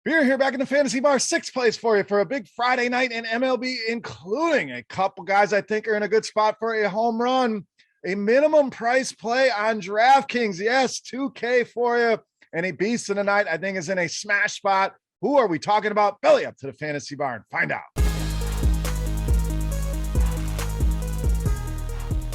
Beer here back in the fantasy bar, 6 plays for you for a big Friday night in MLB, including a couple guys I think are in a good spot for a home run, a minimum price play on DraftKings. Yes, 2K for you. And a beast of the night I think is in a smash spot. Who are we talking about? Belly up to the fantasy bar and find out.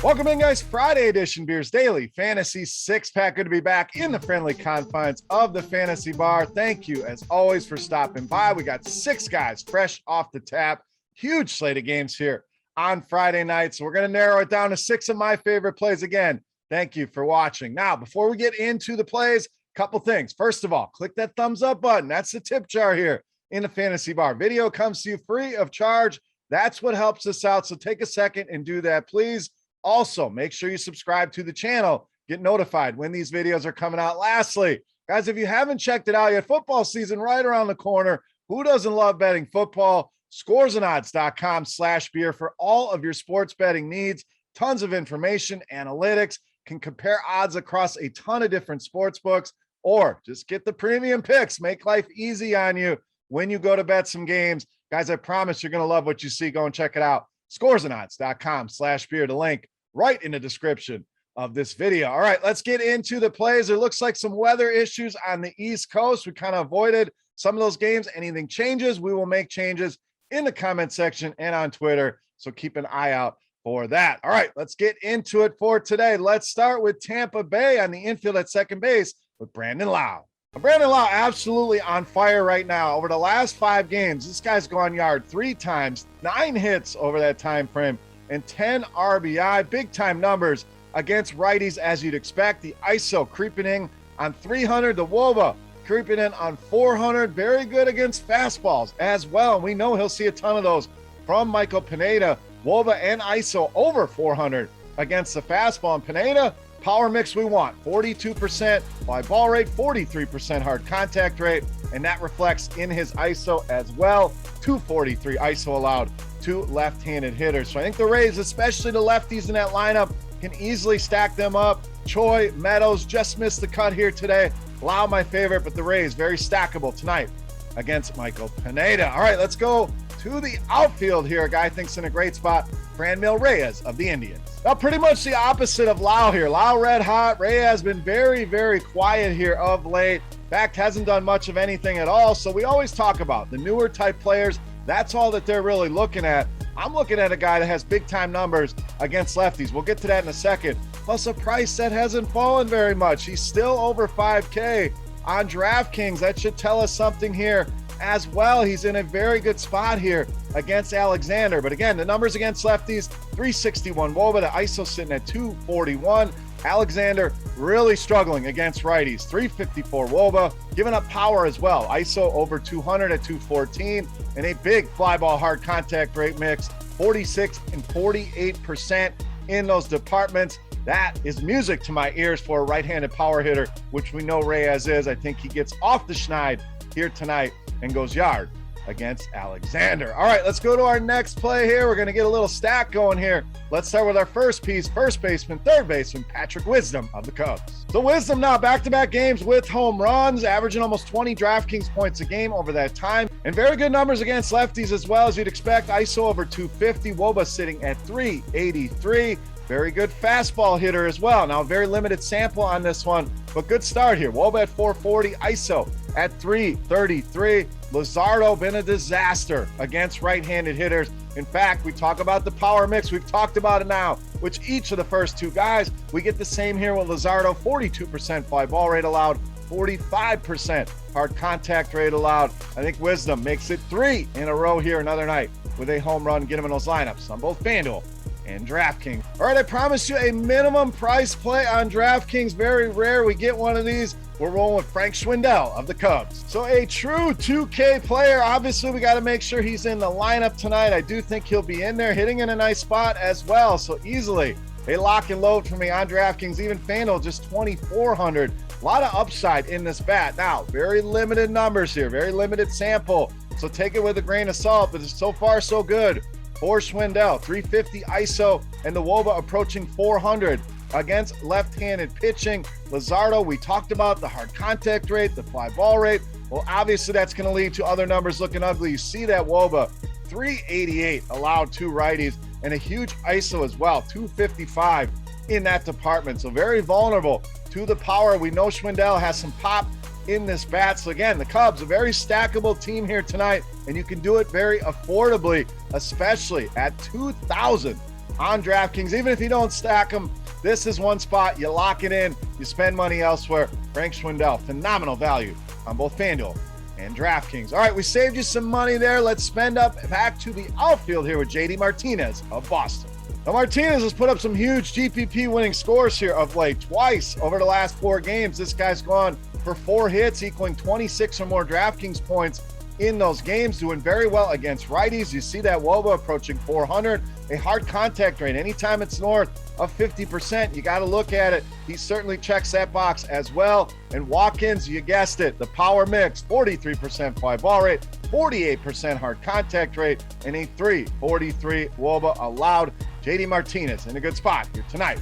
Welcome in, guys. Friday edition Beers Daily Fantasy 6-pack. Good to be back in the friendly confines of the fantasy bar. Thank you, as always, for stopping by. We got 6 guys fresh off the tap. Huge slate of games here on Friday night. So we're going to narrow it down to 6 of my favorite plays. Again, thank you for watching. Now, before we get into the plays, couple things. First of all, click that thumbs up button. That's the tip jar here in the fantasy bar. Video comes to you free of charge. That's what helps us out. So take a second and do that, please. Also, make sure you subscribe to the channel, get notified when these videos are coming out. Lastly, guys, if you haven't checked it out yet, football season right around the corner. Who doesn't love betting football? Scoresandodds.com/beer for all of your sports betting needs. Tons of information, analytics, can compare odds across a ton of different sports books, or just get the premium picks. Make life easy on you when you go to bet some games. Guys, I promise you're going to love what you see. Go and check it out. Scoresandodds.com/beer. The link right in the description of this video. All right, let's get into the plays. It looks like some weather issues on the East Coast. We kind of avoided some of those games. Anything changes, we will make changes in the comment section and on Twitter. So keep an eye out for that. All right, let's get into it for today. Let's start with Tampa Bay on the infield at second base with Brandon Lowe. Brandon Lowe absolutely on fire right now. Over the last 5 games, this guy's gone yard 3 times, 9 hits over that time frame, and 10 RBI. Big time numbers against righties, as you'd expect. The ISO creeping in on 300. The WOBA creeping in on 400. Very good against fastballs as well. We know he'll see a ton of those from Michael Pineda. WOBA and ISO over 400 against the fastball. And Pineda, power mix we want. 42% fly ball rate, 43% hard contact rate, and that reflects in his ISO as well. 243 ISO allowed to left-handed hitters. So I think the Rays, especially the lefties in that lineup, can easily stack them up. Choi, Meadows just missed the cut here today. Lowe, my favorite, but the Rays very stackable tonight against Michael Pineda. All right, let's go to the outfield here. A guy thinks in a great spot, FRANMIL Reyes of the Indians. Now, pretty much the opposite of Lowe here. Lowe red hot. Reyes has been very, very quiet here of late. In fact, hasn't done much of anything at all. So we always talk about the newer type players. That's all that they're really looking at. I'm looking at a guy that has big time numbers against lefties. We'll get to that in a second. Plus a price that hasn't fallen very much. He's still over 5K on DraftKings. That should tell us something here as well. He's in a very good spot here against Alexander. But again, the numbers against lefties, 361 WOBA, the ISO sitting at 241. Alexander really struggling against righties, 354 WOBA, giving up power as well. ISO over 200 at 214, and a big fly ball hard contact rate mix, 46 and 48% in those departments. That is music to my ears for a right-handed power hitter, which we know Reyes is. I think he gets off the schneid here tonight and goes yard against Alexander. All right, let's go to our next play here. We're going to get a little stack going here. Let's start with our first piece, first baseman, third baseman, Patrick Wisdom of the Cubs. So Wisdom now back-to-back games with home runs, averaging almost 20 DraftKings points a game over that time, and very good numbers against lefties as well, as you'd expect. ISO over 250, WOBA sitting at 383. Very good fastball hitter as well. Now, very limited sample on this one, but good start here. WOBA at 440, ISO at 333. Luzardo been a disaster against right-handed hitters. In fact, we talk about the power mix. We've talked about it now, which each of the first 2 guys, we get the same here with Luzardo, 42% fly ball rate allowed, 45% hard contact rate allowed. I think Wisdom makes it 3 in a row here another night with a home run. Get him in those lineups on both FanDuel and DraftKings. All right, I promised you a minimum price play on DraftKings. Very rare we get one of these. We're rolling with SCHWINDEL of the Cubs. So a true 2K player. Obviously, we got to make sure he's in the lineup tonight. I do think he'll be in there, hitting in a nice spot as well. So easily a lock and load for me on DraftKings. Even FanDuel just 2,400. A lot of upside in this bat. Now, very limited numbers here, very limited sample. So take it with a grain of salt, but so far so good for Schwindel. 350 ISO and the WOBA approaching 400 against left-handed pitching. Luzardo, we talked about the hard contact rate, the fly ball rate, Well, obviously that's going to lead to other numbers looking ugly. You see that WOBA, 388 allowed to righties, and a huge ISO as well, 255 in that department. So very vulnerable to the power. We know Schwindel has some pop in this bat. So again, the Cubs, a very stackable team here tonight, and you can do it very affordably, especially at 2,000 on DraftKings. Even if you don't stack them, this is one spot. You lock it in, you spend money elsewhere. Frank Schwindel, phenomenal value on both FanDuel and DraftKings. All right, we saved you some money there. Let's spend up back to the outfield here with JD Martinez of Boston. Now, Martinez has put up some huge GPP winning scores here of late, twice over the last 4 games. This guy's gone for 4 hits, equaling 26 or more DraftKings points in those games, doing very well against righties. You see that WOBA approaching 400, a hard contact rate. Anytime it's north of 50%, you got to look at it. He certainly checks that box as well. And walk-ins, you guessed it, the power mix, 43% fly ball rate, 48% hard contact rate, and a 343 WOBA allowed. JD Martinez in a good spot here tonight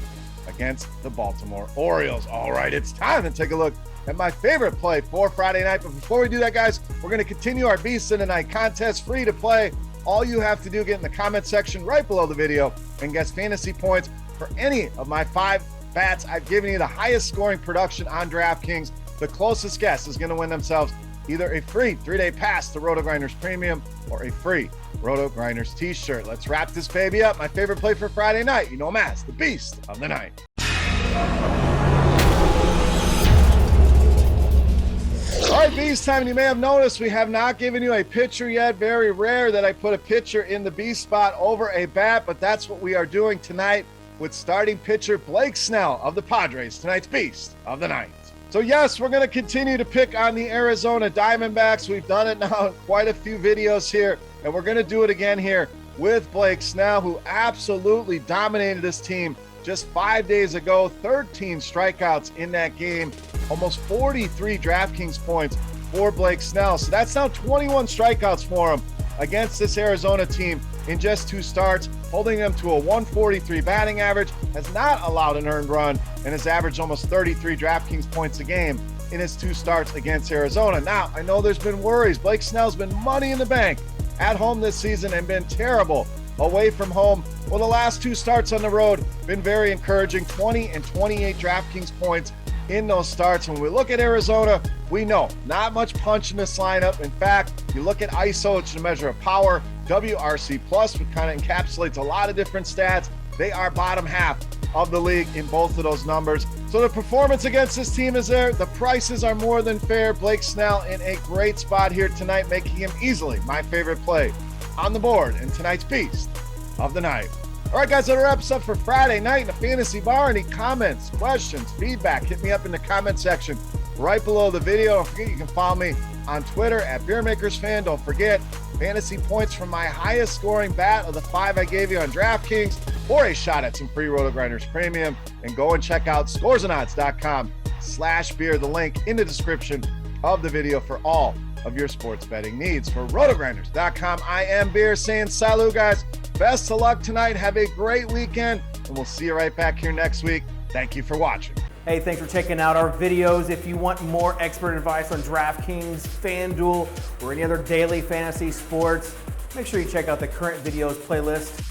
against the Baltimore Orioles. All right, it's time to take a look at my favorite play for Friday night. But before we do that, guys, we're going to continue our Beast of the Night contest, free to play. All you have to do, get in the comment section right below the video and guess fantasy points for any of my 5 bats. I've given you the highest scoring production on DraftKings. The closest guess is going to win themselves either a free 3-day pass to RotoGrinders Premium or a free RotoGrinders t-shirt. Let's wrap this baby up. My favorite play for Friday night. You know him as the Beast of the Night. All right, Beast time. You may have noticed we have not given you a pitcher yet. Very rare that I put a pitcher in the Beast spot over a bat, but that's what we are doing tonight with starting pitcher Blake Snell of the Padres, tonight's Beast of the Night. So yes, we're going to continue to pick on the Arizona Diamondbacks. We've done it now in quite a few videos here, and we're going to do it again here with Blake Snell, who absolutely dominated this team just 5 days ago. 13 strikeouts in that game, almost 43 DraftKings points for Blake Snell. So that's now 21 strikeouts for him against this Arizona team in just 2 starts, holding them to a 143 batting average, has not allowed an earned run, and has averaged almost 33 DraftKings points a game in his 2 starts against Arizona. Now, I know there's been worries. Blake Snell's been money in the bank at home this season and been terrible away from home. Well, the last 2 starts on the road been very encouraging, 20 and 28 DraftKings points in those starts. When we look at Arizona, we know not much punch in this lineup. In fact, you look at ISO, it's a measure of power. WRC plus, which kind of encapsulates a lot of different stats. They are bottom half of the league in both of those numbers. So the performance against this team is there. The prices are more than fair. Blake Snell in a great spot here tonight, making him easily my favorite play on the board in tonight's Beast of the Night. All right, guys, that wraps up for Friday night in the Fantasy Bar. Any comments, questions, feedback, hit me up in the comment section right below the video. Don't forget, you can follow me on Twitter at Beermakersfan. Don't forget, fantasy points from my highest scoring bat of the 5 I gave you on DraftKings, or a shot at some free RotoGrinders Premium. And go and check out scoresandodds.com/beer, the link in the description of the video for all of your sports betting needs. For RotoGrinders.com, I am Beer saying salut, guys. Best of luck tonight. Have a great weekend, and we'll see you right back here next week. Thank you for watching. Hey, thanks for checking out our videos. If you want more expert advice on DraftKings, FanDuel, or any other daily fantasy sports, make sure you check out the current videos playlist